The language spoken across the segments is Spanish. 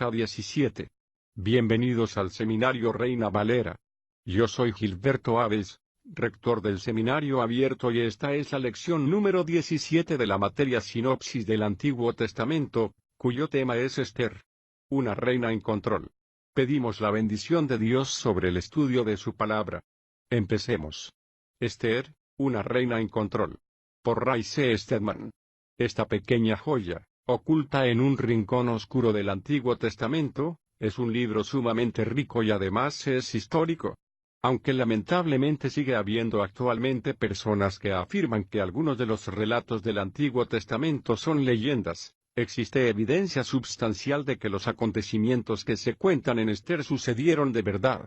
17. Bienvenidos al Seminario Reina Valera. Yo soy Gilberto Aves, rector del Seminario Abierto, y esta es la lección número 17 de la materia Sinopsis del Antiguo Testamento, cuyo tema es Esther, una reina en control. Pedimos la bendición de Dios sobre el estudio de su palabra. Empecemos. Esther, una reina en control. Por Ray C. Stedman. Esta pequeña joya, oculta en un rincón oscuro del Antiguo Testamento, es un libro sumamente rico y además es histórico. Aunque lamentablemente sigue habiendo actualmente personas que afirman que algunos de los relatos del Antiguo Testamento son leyendas, existe evidencia substancial de que los acontecimientos que se cuentan en Esther sucedieron de verdad.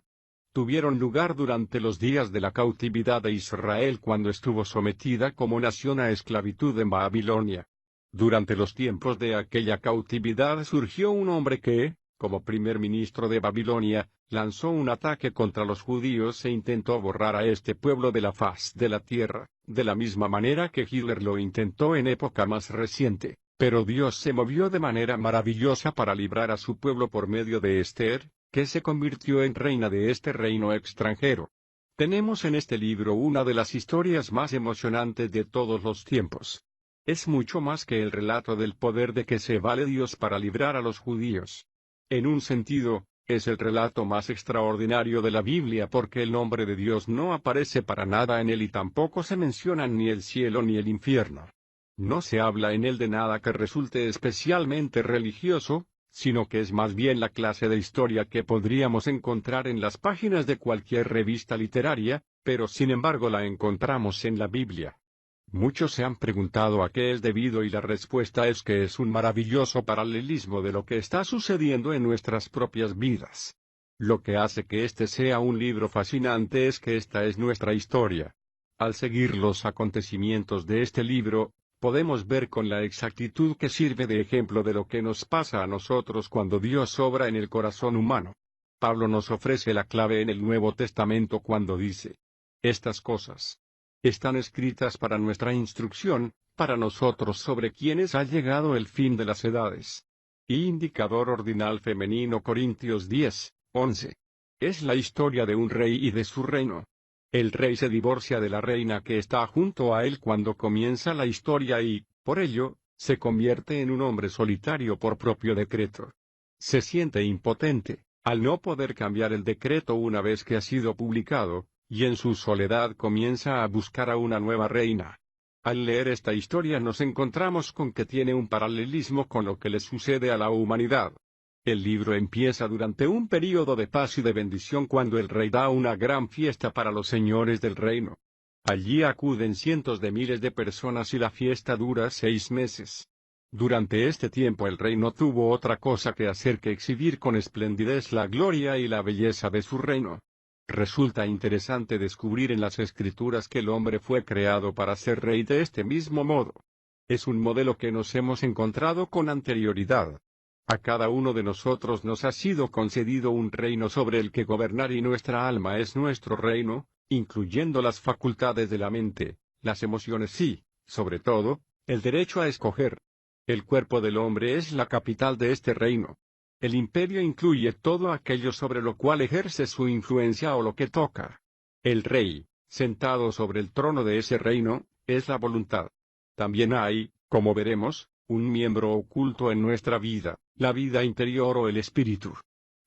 Tuvieron lugar durante los días de la cautividad de Israel, cuando estuvo sometida como nación a esclavitud en Babilonia. Durante los tiempos de aquella cautividad surgió un hombre que, como primer ministro de Babilonia, lanzó un ataque contra los judíos e intentó borrar a este pueblo de la faz de la tierra, de la misma manera que Hitler lo intentó en época más reciente. Pero Dios se movió de manera maravillosa para librar a su pueblo por medio de Esther, que se convirtió en reina de este reino extranjero. Tenemos en este libro una de las historias más emocionantes de todos los tiempos. Es mucho más que el relato del poder de que se vale Dios para librar a los judíos. En un sentido, es el relato más extraordinario de la Biblia, porque el nombre de Dios no aparece para nada en él y tampoco se mencionan ni el cielo ni el infierno. No se habla en él de nada que resulte especialmente religioso, sino que es más bien la clase de historia que podríamos encontrar en las páginas de cualquier revista literaria, pero sin embargo la encontramos en la Biblia. Muchos se han preguntado a qué es debido, y la respuesta es que es un maravilloso paralelismo de lo que está sucediendo en nuestras propias vidas. Lo que hace que este sea un libro fascinante es que esta es nuestra historia. Al seguir los acontecimientos de este libro, podemos ver con la exactitud que sirve de ejemplo de lo que nos pasa a nosotros cuando Dios obra en el corazón humano. Pablo nos ofrece la clave en el Nuevo Testamento cuando dice: estas cosas están escritas para nuestra instrucción, para nosotros sobre quienes ha llegado el fin de las edades. Indicador ordinal femenino, Corintios 10, 11. Es la historia de un rey y de su reino. El rey se divorcia de la reina que está junto a él cuando comienza la historia y, por ello, se convierte en un hombre solitario por propio decreto. Se siente impotente, al no poder cambiar el decreto una vez que ha sido publicado, y en su soledad comienza a buscar a una nueva reina. Al leer esta historia nos encontramos con que tiene un paralelismo con lo que le sucede a la humanidad. El libro empieza durante un período de paz y de bendición cuando el rey da una gran fiesta para los señores del reino. Allí acuden cientos de miles de personas y la fiesta dura 6 meses. Durante este tiempo el rey no tuvo otra cosa que hacer que exhibir con esplendidez la gloria y la belleza de su reino. Resulta interesante descubrir en las Escrituras que el hombre fue creado para ser rey de este mismo modo. Es un modelo que nos hemos encontrado con anterioridad. A cada uno de nosotros nos ha sido concedido un reino sobre el que gobernar, y nuestra alma es nuestro reino, incluyendo las facultades de la mente, las emociones y, sobre todo, el derecho a escoger. El cuerpo del hombre es la capital de este reino. El imperio incluye todo aquello sobre lo cual ejerce su influencia o lo que toca. El rey, sentado sobre el trono de ese reino, es la voluntad. También hay, como veremos, un miembro oculto en nuestra vida, la vida interior o el espíritu.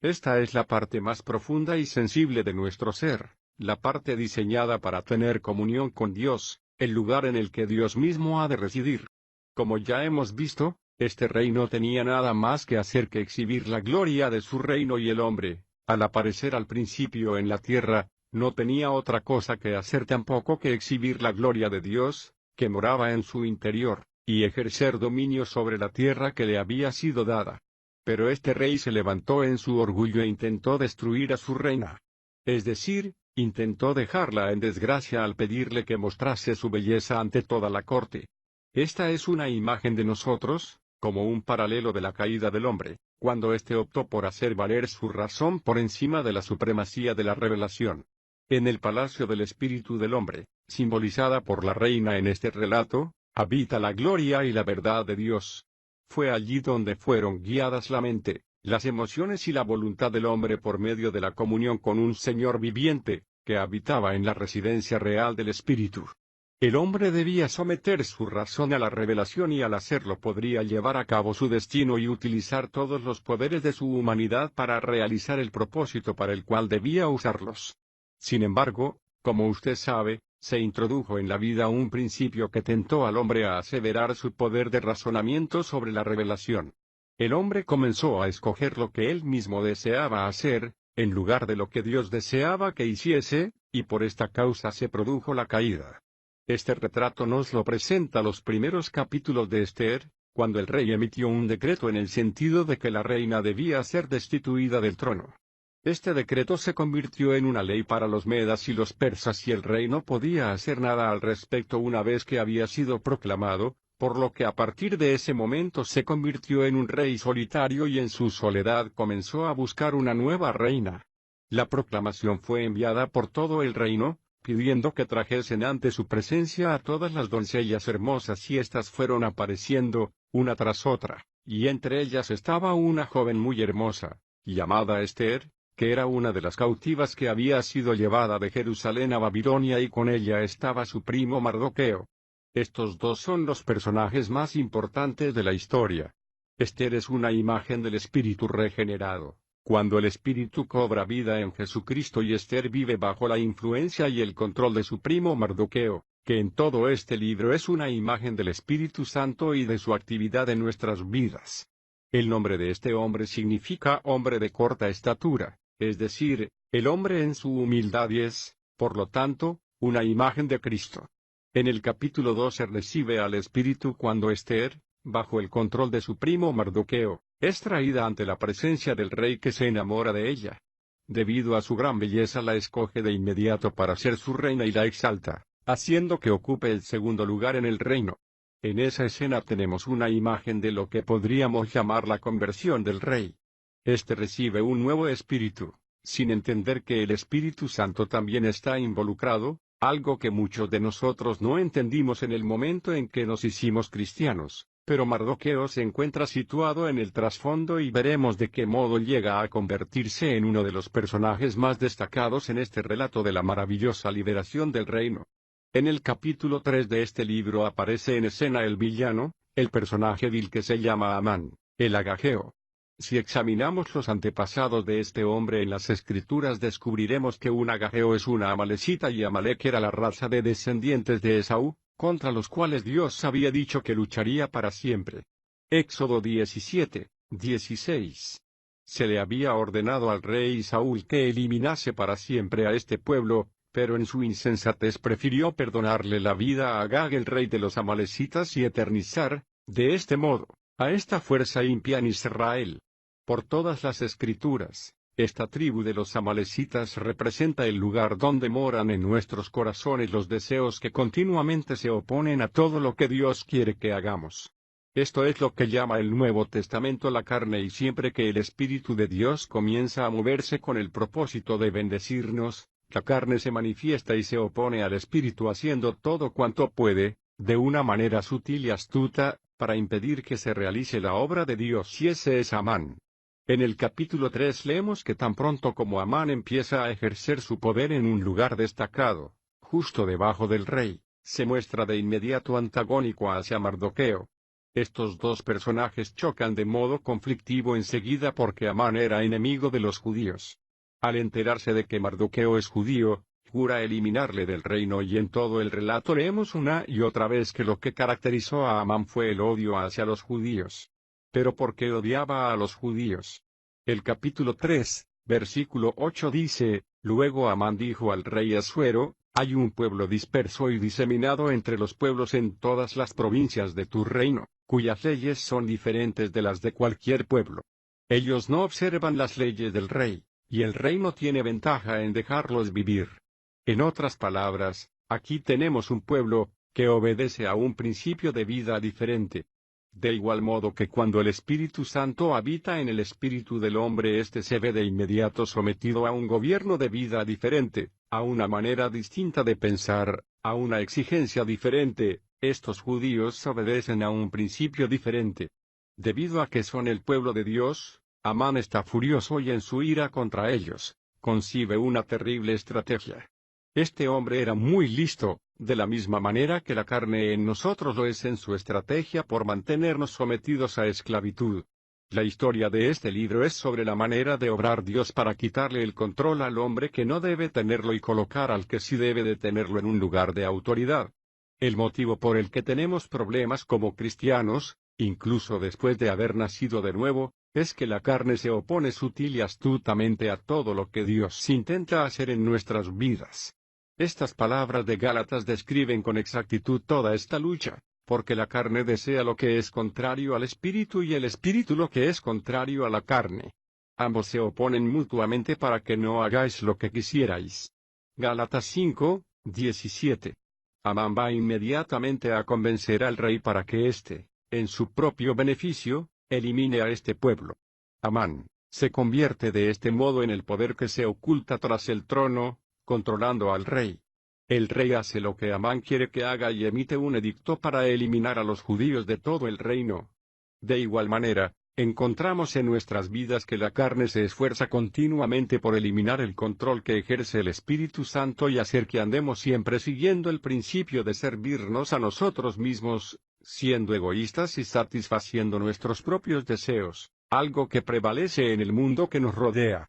Esta es la parte más profunda y sensible de nuestro ser, la parte diseñada para tener comunión con Dios, el lugar en el que Dios mismo ha de residir. Como ya hemos visto, este rey no tenía nada más que hacer que exhibir la gloria de su reino, y el hombre, al aparecer al principio en la tierra, no tenía otra cosa que hacer tampoco que exhibir la gloria de Dios, que moraba en su interior, y ejercer dominio sobre la tierra que le había sido dada. Pero este rey se levantó en su orgullo e intentó destruir a su reina. Es decir, intentó dejarla en desgracia al pedirle que mostrase su belleza ante toda la corte. Esta es una imagen de nosotros, como un paralelo de la caída del hombre, cuando éste optó por hacer valer su razón por encima de la supremacía de la revelación. En el palacio del espíritu del hombre, simbolizada por la reina en este relato, habita la gloria y la verdad de Dios. Fue allí donde fueron guiadas la mente, las emociones y la voluntad del hombre por medio de la comunión con un Señor viviente, que habitaba en la residencia real del Espíritu. El hombre debía someter su razón a la revelación y al hacerlo podría llevar a cabo su destino y utilizar todos los poderes de su humanidad para realizar el propósito para el cual debía usarlos. Sin embargo, como usted sabe, se introdujo en la vida un principio que tentó al hombre a aseverar su poder de razonamiento sobre la revelación. El hombre comenzó a escoger lo que él mismo deseaba hacer, en lugar de lo que Dios deseaba que hiciese, y por esta causa se produjo la caída. Este retrato nos lo presenta los primeros capítulos de Esther, cuando el rey emitió un decreto en el sentido de que la reina debía ser destituida del trono. Este decreto se convirtió en una ley para los medas y los persas y el rey no podía hacer nada al respecto una vez que había sido proclamado, por lo que a partir de ese momento se convirtió en un rey solitario y en su soledad comenzó a buscar una nueva reina. La proclamación fue enviada por todo el reino, pidiendo que trajesen ante su presencia a todas las doncellas hermosas y éstas fueron apareciendo, una tras otra, y entre ellas estaba una joven muy hermosa, llamada Esther, que era una de las cautivas que había sido llevada de Jerusalén a Babilonia y con ella estaba su primo Mardoqueo. Estos dos son los personajes más importantes de la historia. Esther es una imagen del espíritu regenerado. Cuando el espíritu cobra vida en Jesucristo y Esther vive bajo la influencia y el control de su primo Mardoqueo, que en todo este libro es una imagen del Espíritu Santo y de su actividad en nuestras vidas. El nombre de este hombre significa hombre de corta estatura, es decir, el hombre en su humildad y es, por lo tanto, una imagen de Cristo. En el capítulo 2 se recibe al Espíritu cuando Esther, bajo el control de su primo Mardoqueo, es traída ante la presencia del rey que se enamora de ella. Debido a su gran belleza la escoge de inmediato para ser su reina y la exalta, haciendo que ocupe el segundo lugar en el reino. En esa escena tenemos una imagen de lo que podríamos llamar la conversión del rey. Este recibe un nuevo espíritu, sin entender que el Espíritu Santo también está involucrado, algo que muchos de nosotros no entendimos en el momento en que nos hicimos cristianos. Pero Mardoqueo se encuentra situado en el trasfondo y veremos de qué modo llega a convertirse en uno de los personajes más destacados en este relato de la maravillosa liberación del reino. En el capítulo 3 de este libro aparece en escena el villano, el personaje vil que se llama Amán, el agageo. Si examinamos los antepasados de este hombre en las Escrituras descubriremos que un agageo es una amalecita y Amalek era la raza de descendientes de Esaú, contra los cuales Dios había dicho que lucharía para siempre. Éxodo 17, 16. Se le había ordenado al rey Saúl que eliminase para siempre a este pueblo, pero en su insensatez prefirió perdonarle la vida a Agag el rey de los amalecitas y eternizar, de este modo, a esta fuerza impía en Israel. Por todas las Escrituras, esta tribu de los amalecitas representa el lugar donde moran en nuestros corazones los deseos que continuamente se oponen a todo lo que Dios quiere que hagamos. Esto es lo que llama el Nuevo Testamento la carne y siempre que el Espíritu de Dios comienza a moverse con el propósito de bendecirnos, la carne se manifiesta y se opone al Espíritu haciendo todo cuanto puede, de una manera sutil y astuta, para impedir que se realice la obra de Dios y ese es Amán. En el capítulo 3 leemos que tan pronto como Amán empieza a ejercer su poder en un lugar destacado, justo debajo del rey, se muestra de inmediato antagónico hacia Mardoqueo. Estos dos personajes chocan de modo conflictivo enseguida porque Amán era enemigo de los judíos. Al enterarse de que Mardoqueo es judío, jura eliminarle del reino y en todo el relato leemos una y otra vez que lo que caracterizó a Amán fue el odio hacia los judíos. Pero ¿por qué odiaba a los judíos? El capítulo 3, versículo 8 dice, luego Amán dijo al rey Asuero, hay un pueblo disperso y diseminado entre los pueblos en todas las provincias de tu reino, cuyas leyes son diferentes de las de cualquier pueblo. Ellos no observan las leyes del rey, y el rey no tiene ventaja en dejarlos vivir. En otras palabras, aquí tenemos un pueblo, que obedece a un principio de vida diferente. De igual modo que cuando el Espíritu Santo habita en el espíritu del hombre éste se ve de inmediato sometido a un gobierno de vida diferente, a una manera distinta de pensar, a una exigencia diferente, estos judíos obedecen a un principio diferente. Debido a que son el pueblo de Dios, Amán está furioso y en su ira contra ellos, concibe una terrible estrategia. Este hombre era muy listo, de la misma manera que la carne en nosotros lo es en su estrategia por mantenernos sometidos a esclavitud. La historia de este libro es sobre la manera de obrar Dios para quitarle el control al hombre que no debe tenerlo y colocar al que sí debe de tenerlo en un lugar de autoridad. El motivo por el que tenemos problemas como cristianos, incluso después de haber nacido de nuevo, es que la carne se opone sutil y astutamente a todo lo que Dios intenta hacer en nuestras vidas. Estas palabras de Gálatas describen con exactitud toda esta lucha, porque la carne desea lo que es contrario al espíritu y el espíritu lo que es contrario a la carne. Ambos se oponen mutuamente para que no hagáis lo que quisierais. Gálatas 5, 17. Amán va inmediatamente a convencer al rey para que éste, en su propio beneficio, elimine a este pueblo. Amán se convierte de este modo en el poder que se oculta tras el trono, controlando al rey. El rey hace lo que Amán quiere que haga y emite un edicto para eliminar a los judíos de todo el reino. De igual manera, encontramos en nuestras vidas que la carne se esfuerza continuamente por eliminar el control que ejerce el Espíritu Santo y hacer que andemos siempre siguiendo el principio de servirnos a nosotros mismos, siendo egoístas y satisfaciendo nuestros propios deseos, algo que prevalece en el mundo que nos rodea.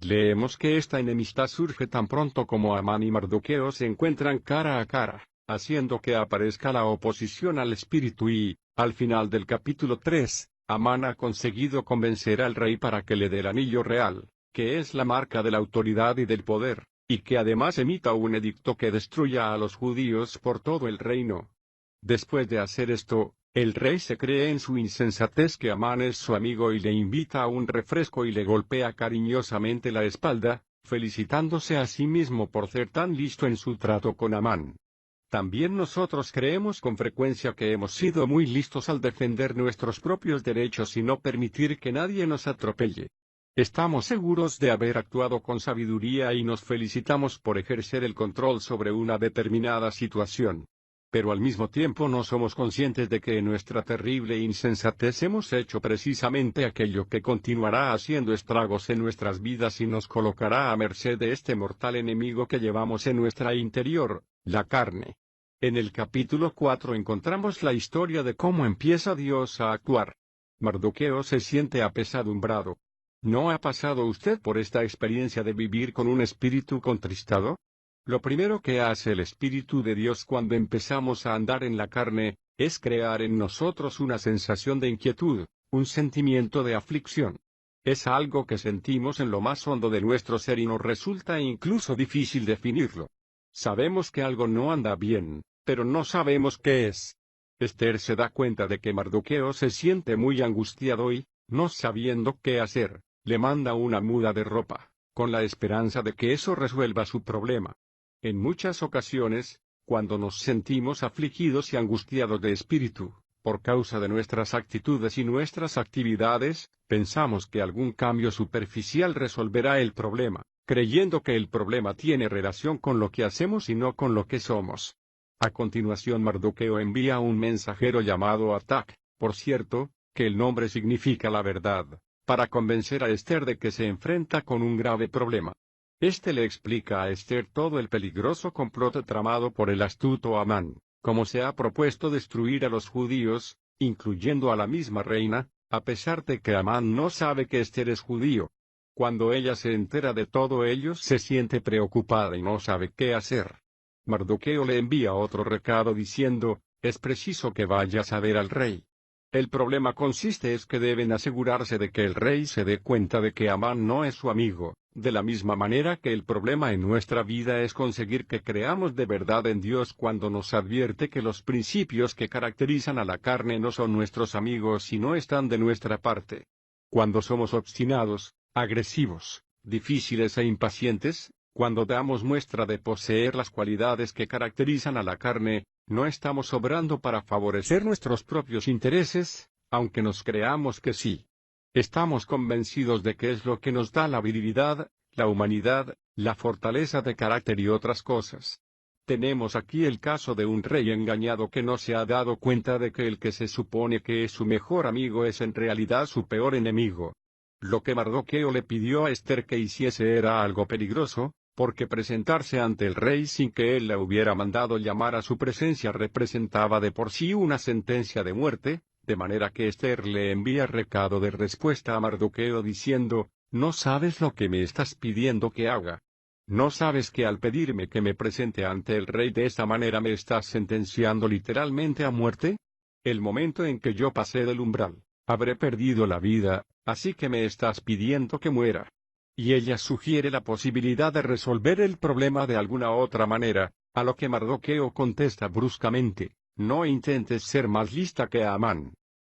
Leemos que esta enemistad surge tan pronto como Amán y Mardoqueo se encuentran cara a cara, haciendo que aparezca la oposición al espíritu y, al final del capítulo 3, Amán ha conseguido convencer al rey para que le dé el anillo real, que es la marca de la autoridad y del poder, y que además emita un edicto que destruya a los judíos por todo el reino. Después de hacer esto, el rey se cree en su insensatez que Amán es su amigo y le invita a un refresco y le golpea cariñosamente la espalda, felicitándose a sí mismo por ser tan listo en su trato con Amán. También nosotros creemos con frecuencia que hemos sido muy listos al defender nuestros propios derechos y no permitir que nadie nos atropelle. Estamos seguros de haber actuado con sabiduría y nos felicitamos por ejercer el control sobre una determinada situación. Pero al mismo tiempo no somos conscientes de que en nuestra terrible insensatez hemos hecho precisamente aquello que continuará haciendo estragos en nuestras vidas y nos colocará a merced de este mortal enemigo que llevamos en nuestra interior, la carne. En el capítulo 4 encontramos la historia de cómo empieza Dios a actuar. Mardoqueo se siente apesadumbrado. ¿No ha pasado usted por esta experiencia de vivir con un espíritu contristado? Lo primero que hace el Espíritu de Dios cuando empezamos a andar en la carne, es crear en nosotros una sensación de inquietud, un sentimiento de aflicción. Es algo que sentimos en lo más hondo de nuestro ser y nos resulta incluso difícil definirlo. Sabemos que algo no anda bien, pero no sabemos qué es. Esther se da cuenta de que Mardoqueo se siente muy angustiado y, no sabiendo qué hacer, le manda una muda de ropa, con la esperanza de que eso resuelva su problema. En muchas ocasiones, cuando nos sentimos afligidos y angustiados de espíritu, por causa de nuestras actitudes y nuestras actividades, pensamos que algún cambio superficial resolverá el problema, creyendo que el problema tiene relación con lo que hacemos y no con lo que somos. A continuación Mardoqueo envía un mensajero llamado Atac, por cierto, que el nombre significa la verdad, para convencer a Esther de que se enfrenta con un grave problema. Este le explica a Esther todo el peligroso complot tramado por el astuto Amán, cómo se ha propuesto destruir a los judíos, incluyendo a la misma reina, a pesar de que Amán no sabe que Esther es judío. Cuando ella se entera de todo ello se siente preocupada y no sabe qué hacer. Mardoqueo le envía otro recado diciendo, es preciso que vayas a ver al rey. El problema consiste es que deben asegurarse de que el rey se dé cuenta de que Amán no es su amigo, de la misma manera que el problema en nuestra vida es conseguir que creamos de verdad en Dios cuando nos advierte que los principios que caracterizan a la carne no son nuestros amigos y no están de nuestra parte. Cuando somos obstinados, agresivos, difíciles e impacientes, cuando damos muestra de poseer las cualidades que caracterizan a la carne, no estamos obrando para favorecer nuestros propios intereses, aunque nos creamos que sí. Estamos convencidos de que es lo que nos da la virilidad, la humanidad, la fortaleza de carácter y otras cosas. Tenemos aquí el caso de un rey engañado que no se ha dado cuenta de que el que se supone que es su mejor amigo es en realidad su peor enemigo. Lo que Mardoqueo le pidió a Esther que hiciese era algo peligroso, porque presentarse ante el rey sin que él la hubiera mandado llamar a su presencia representaba de por sí una sentencia de muerte, de manera que Esther le envía recado de respuesta a Mardoqueo diciendo, «¿No sabes lo que me estás pidiendo que haga? ¿No sabes que al pedirme que me presente ante el rey de esta manera me estás sentenciando literalmente a muerte? El momento en que yo pasé del umbral, habré perdido la vida, así que me estás pidiendo que muera». Y ella sugiere la posibilidad de resolver el problema de alguna otra manera, a lo que Mardoqueo contesta bruscamente, «No intentes ser más lista que Amán.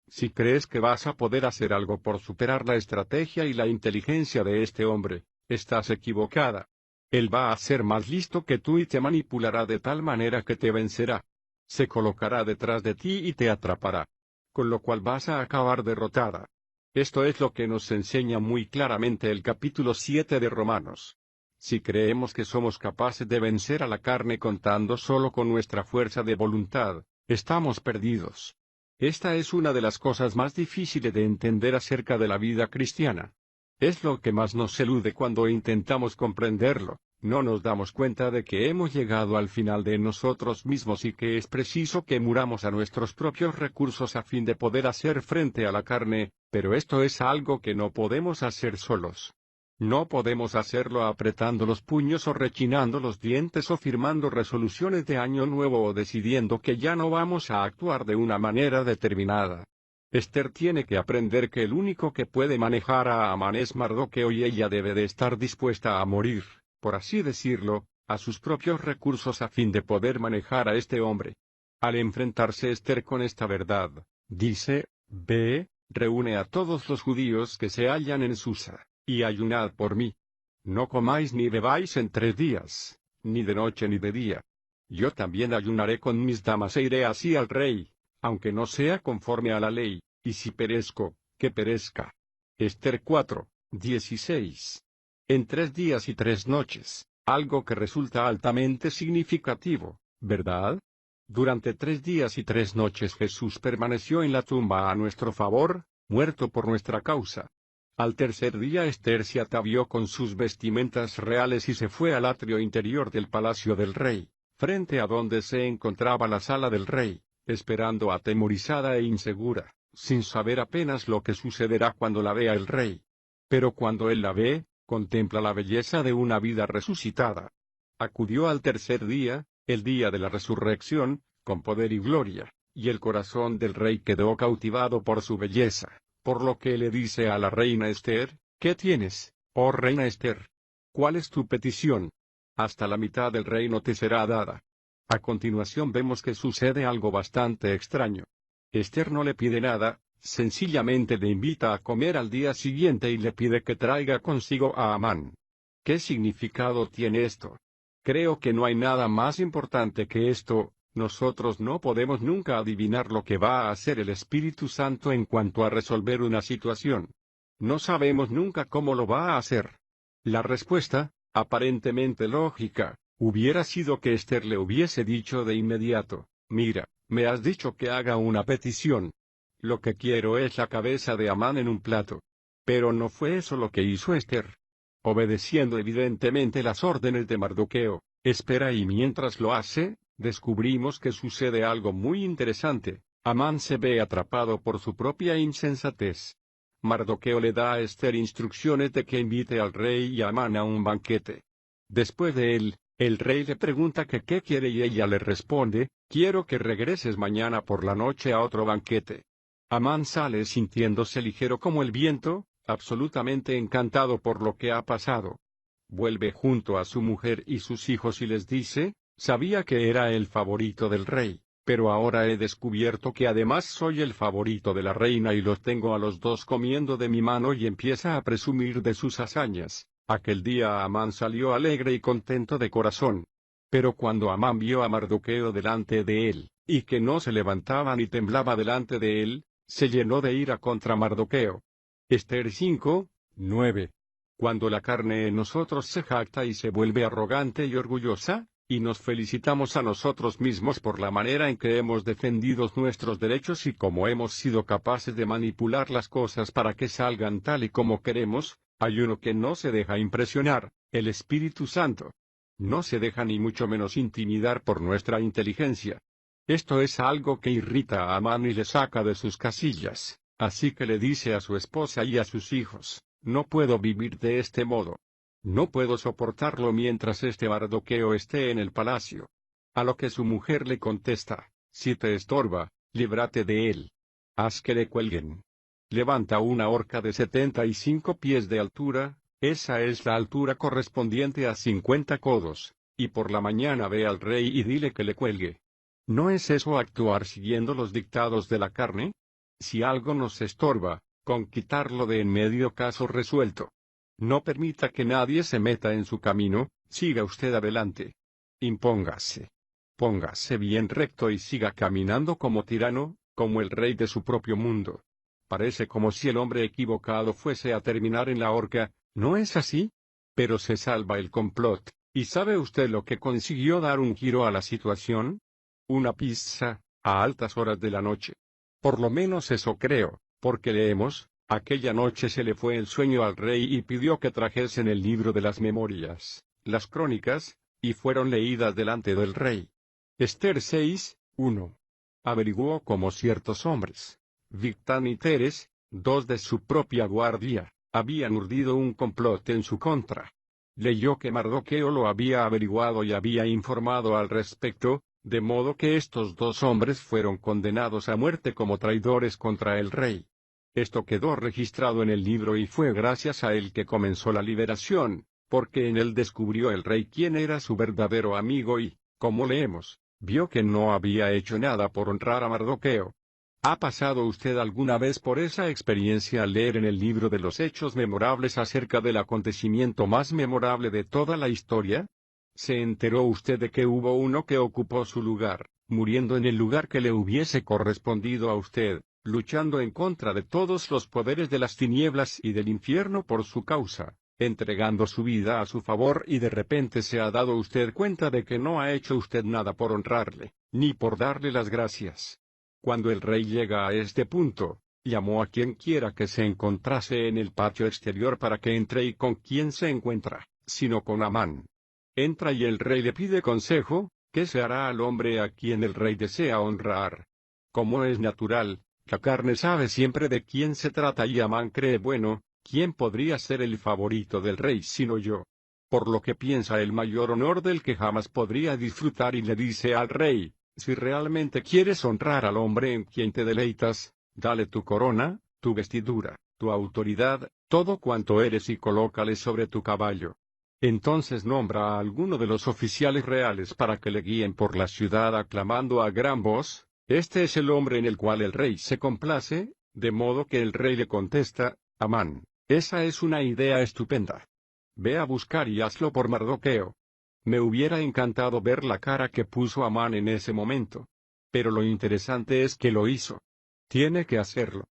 Si crees que vas a poder hacer algo por superar la estrategia y la inteligencia de este hombre, estás equivocada. Él va a ser más listo que tú y te manipulará de tal manera que te vencerá. Se colocará detrás de ti y te atrapará. Con lo cual vas a acabar derrotada». Esto es lo que nos enseña muy claramente el capítulo 7 de Romanos. Si creemos que somos capaces de vencer a la carne contando solo con nuestra fuerza de voluntad, estamos perdidos. Esta es una de las cosas más difíciles de entender acerca de la vida cristiana. Es lo que más nos elude cuando intentamos comprenderlo. No nos damos cuenta de que hemos llegado al final de nosotros mismos y que es preciso que muramos a nuestros propios recursos a fin de poder hacer frente a la carne, pero esto es algo que no podemos hacer solos. No podemos hacerlo apretando los puños o rechinando los dientes o firmando resoluciones de año nuevo o decidiendo que ya no vamos a actuar de una manera determinada. Esther tiene que aprender que el único que puede manejar a Amán es Mardoqueo y ella debe de estar dispuesta a morir, por así decirlo, a sus propios recursos a fin de poder manejar a este hombre. Al enfrentarse Esther con esta verdad, dice, «Ve, reúne a todos los judíos que se hallan en Susa, y ayunad por mí. No comáis ni bebáis en 3 días, ni de noche ni de día. Yo también ayunaré con mis damas e iré así al rey, aunque no sea conforme a la ley, y si perezco, que perezca». Esther 4:16. En 3 días y 3 noches, algo que resulta altamente significativo, ¿verdad? Durante 3 días y 3 noches Jesús permaneció en la tumba a nuestro favor, muerto por nuestra causa. Al tercer día Esther se atavió con sus vestimentas reales y se fue al atrio interior del palacio del rey, frente a donde se encontraba la sala del rey, esperando atemorizada e insegura, sin saber apenas lo que sucederá cuando la vea el rey. Pero cuando él la ve, contempla la belleza de una vida resucitada. Acudió al tercer día, el día de la resurrección, con poder y gloria, y el corazón del rey quedó cautivado por su belleza, por lo que le dice a la reina Esther, «¿Qué tienes, oh reina Esther? ¿Cuál es tu petición? Hasta la mitad del reino te será dada». A continuación vemos que sucede algo bastante extraño. Esther no le pide nada, sencillamente le invita a comer al día siguiente y le pide que traiga consigo a Amán. ¿Qué significado tiene esto? Creo que no hay nada más importante que esto. Nosotros no podemos nunca adivinar lo que va a hacer el Espíritu Santo en cuanto a resolver una situación. No sabemos nunca cómo lo va a hacer. La respuesta, aparentemente lógica, hubiera sido que Esther le hubiese dicho de inmediato, «Mira, me has dicho que haga una petición. Lo que quiero es la cabeza de Amán en un plato». Pero no fue eso lo que hizo Esther. Obedeciendo evidentemente las órdenes de Mardoqueo, espera y mientras lo hace, descubrimos que sucede algo muy interesante. Amán se ve atrapado por su propia insensatez. Mardoqueo le da a Esther instrucciones de que invite al rey y a Amán a un banquete. Después de él, el rey le pregunta que qué quiere y ella le responde, «Quiero que regreses mañana por la noche a otro banquete». Amán sale sintiéndose ligero como el viento, absolutamente encantado por lo que ha pasado. Vuelve junto a su mujer y sus hijos y les dice, «Sabía que era el favorito del rey, pero ahora he descubierto que además soy el favorito de la reina y los tengo a los dos comiendo de mi mano», y empieza a presumir de sus hazañas. Aquel día Amán salió alegre y contento de corazón. Pero cuando Amán vio a Mardoqueo delante de él, y que no se levantaba ni temblaba delante de él, se llenó de ira contra Mardoqueo. Esther 5:9. Cuando la carne en nosotros se jacta y se vuelve arrogante y orgullosa, y nos felicitamos a nosotros mismos por la manera en que hemos defendido nuestros derechos y cómo hemos sido capaces de manipular las cosas para que salgan tal y como queremos. Hay uno que no se deja impresionar, el Espíritu Santo. No se deja ni mucho menos intimidar por nuestra inteligencia. Esto es algo que irrita a Amán y le saca de sus casillas, así que le dice a su esposa y a sus hijos: no puedo vivir de este modo. No puedo soportarlo mientras este Mardoqueo esté en el palacio. A lo que su mujer le contesta: si te estorba, líbrate de él. Haz que le cuelguen. Levanta una horca de 75 pies de altura, esa es la altura correspondiente a 50 codos, y por la mañana ve al rey y dile que le cuelgue. ¿No es eso actuar siguiendo los dictados de la carne? Si algo nos estorba, con quitarlo de en medio, caso resuelto. No permita que nadie se meta en su camino, siga usted adelante. Impóngase. Póngase bien recto y siga caminando como tirano, como el rey de su propio mundo. Parece como si el hombre equivocado fuese a terminar en la horca, ¿no es así? Pero se salva el complot, ¿y sabe usted lo que consiguió dar un giro a la situación? Una pizza, a altas horas de la noche. Por lo menos eso creo, porque leemos: aquella noche se le fue el sueño al rey y pidió que trajesen el libro de las memorias, las crónicas, y fueron leídas delante del rey. Ester 6:1. Averiguó cómo ciertos hombres, Victán y Teres, dos de su propia guardia, habían urdido un complot en su contra. Leyó que Mardoqueo lo había averiguado y había informado al respecto, de modo que estos dos hombres fueron condenados a muerte como traidores contra el rey. Esto quedó registrado en el libro y fue gracias a él que comenzó la liberación, porque en él descubrió el rey quién era su verdadero amigo y, como leemos, vio que no había hecho nada por honrar a Mardoqueo. ¿Ha pasado usted alguna vez por esa experiencia al leer en el libro de los Hechos memorables acerca del acontecimiento más memorable de toda la historia? ¿Se enteró usted de que hubo uno que ocupó su lugar, muriendo en el lugar que le hubiese correspondido a usted, luchando en contra de todos los poderes de las tinieblas y del infierno por su causa, entregando su vida a su favor, y de repente se ha dado usted cuenta de que no ha hecho usted nada por honrarle, ni por darle las gracias? Cuando el rey llega a este punto, llamó a quien quiera que se encontrase en el patio exterior para que entre, y ¿con quién se encuentra, sino con Amán? Entra y el rey le pide consejo. ¿Qué se hará al hombre a quien el rey desea honrar? Como es natural, la carne sabe siempre de quién se trata y Amán cree: bueno, ¿quién podría ser el favorito del rey sino yo? Por lo que piensa el mayor honor del que jamás podría disfrutar, y le dice al rey: si realmente quieres honrar al hombre en quien te deleitas, dale tu corona, tu vestidura, tu autoridad, todo cuanto eres, y colócale sobre tu caballo. Entonces nombra a alguno de los oficiales reales para que le guíen por la ciudad aclamando a gran voz: este es el hombre en el cual el rey se complace. De modo que el rey le contesta: Amán, esa es una idea estupenda. Ve a buscar y hazlo por Mardoqueo. Me hubiera encantado ver la cara que puso Amán en ese momento. Pero lo interesante es que lo hizo. Tiene que hacerlo.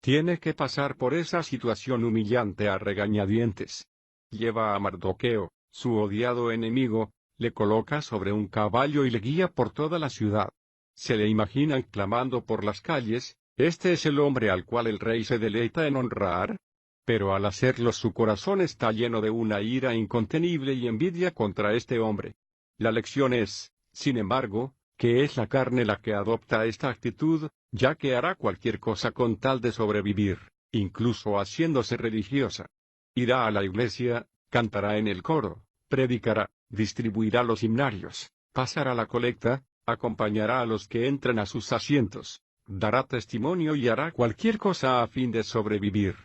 Tiene que pasar por esa situación humillante a regañadientes. Lleva a Mardoqueo, su odiado enemigo, le coloca sobre un caballo y le guía por toda la ciudad. Se le imaginan clamando por las calles: este es el hombre al cual el rey se deleita en honrar. Pero al hacerlo su corazón está lleno de una ira incontenible y envidia contra este hombre. La lección es, sin embargo, que es la carne la que adopta esta actitud, ya que hará cualquier cosa con tal de sobrevivir, incluso haciéndose religiosa. Irá a la iglesia, cantará en el coro, predicará, distribuirá los himnarios, pasará la colecta, acompañará a los que entran a sus asientos, dará testimonio y hará cualquier cosa a fin de sobrevivir.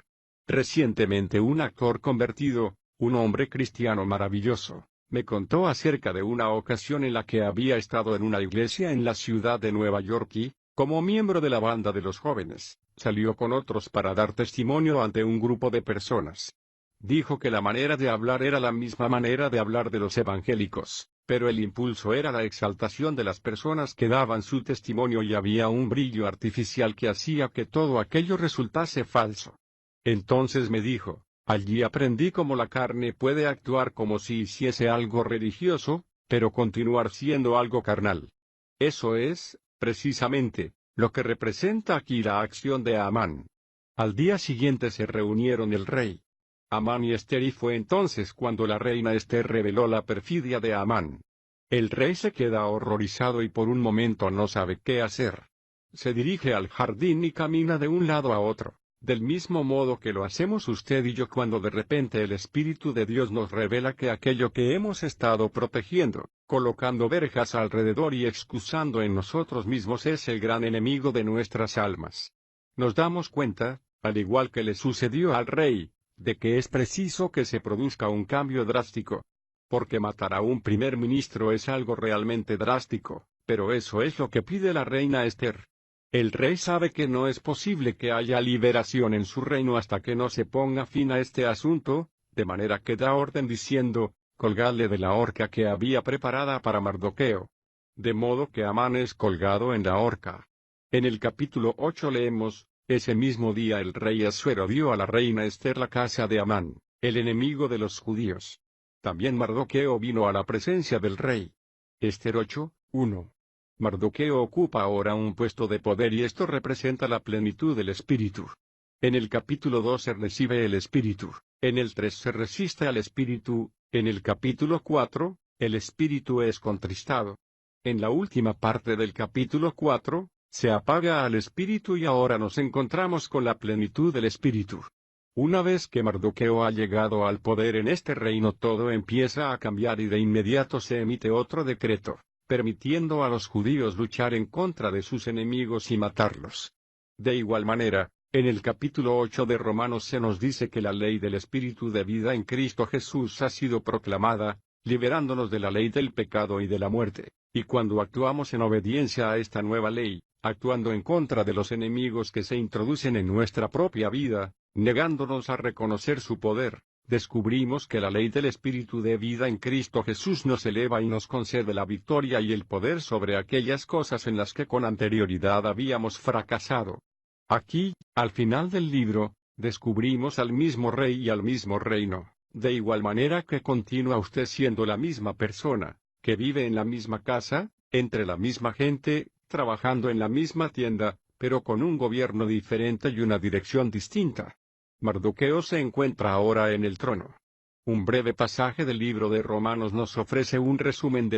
Recientemente un actor convertido, un hombre cristiano maravilloso, me contó acerca de una ocasión en la que había estado en una iglesia en la ciudad de Nueva York y, como miembro de la banda de los jóvenes, salió con otros para dar testimonio ante un grupo de personas. Dijo que la manera de hablar era la misma manera de hablar de los evangélicos, pero el impulso era la exaltación de las personas que daban su testimonio, y había un brillo artificial que hacía que todo aquello resultase falso. Entonces me dijo: allí aprendí cómo la carne puede actuar como si hiciese algo religioso, pero continuar siendo algo carnal. Eso es, precisamente, lo que representa aquí la acción de Amán. Al día siguiente se reunieron el rey Amán y Ester, y fue entonces cuando la reina Ester reveló la perfidia de Amán. El rey se queda horrorizado y por un momento no sabe qué hacer. Se dirige al jardín y camina de un lado a otro, del mismo modo que lo hacemos usted y yo cuando de repente el Espíritu de Dios nos revela que aquello que hemos estado protegiendo, colocando verjas alrededor y excusando en nosotros mismos es el gran enemigo de nuestras almas. Nos damos cuenta, al igual que le sucedió al rey, de que es preciso que se produzca un cambio drástico. Porque matar a un primer ministro es algo realmente drástico, pero eso es lo que pide la reina Ester. El rey sabe que no es posible que haya liberación en su reino hasta que no se ponga fin a este asunto, de manera que da orden diciendo, colgadle de la horca que había preparada para Mardoqueo. De modo que Amán es colgado en la horca. En el capítulo 8 leemos, ese mismo día el rey Asuero dio a la reina Ester la casa de Amán, el enemigo de los judíos. También Mardoqueo vino a la presencia del rey. Ester 8:1. Mardoqueo ocupa ahora un puesto de poder y esto representa la plenitud del Espíritu. En el capítulo 2 se recibe el Espíritu, en el 3 se resiste al Espíritu, en el capítulo 4, el Espíritu es contristado. En la última parte del capítulo 4, se apaga al Espíritu y ahora nos encontramos con la plenitud del Espíritu. Una vez que Mardoqueo ha llegado al poder en este reino, todo empieza a cambiar y de inmediato se emite otro decreto, permitiendo a los judíos luchar en contra de sus enemigos y matarlos. De igual manera, en el capítulo 8 de Romanos se nos dice que la ley del Espíritu de vida en Cristo Jesús ha sido proclamada, liberándonos de la ley del pecado y de la muerte, y cuando actuamos en obediencia a esta nueva ley, actuando en contra de los enemigos que se introducen en nuestra propia vida, negándonos a reconocer su poder, descubrimos que la ley del Espíritu de vida en Cristo Jesús nos eleva y nos concede la victoria y el poder sobre aquellas cosas en las que con anterioridad habíamos fracasado. Aquí, al final del libro, descubrimos al mismo rey y al mismo reino, de igual manera que continúa usted siendo la misma persona, que vive en la misma casa, entre la misma gente, trabajando en la misma tienda, pero con un gobierno diferente y una dirección distinta. Mardoqueo se encuentra ahora en el trono. Un breve pasaje del libro de Romanos nos ofrece un resumen de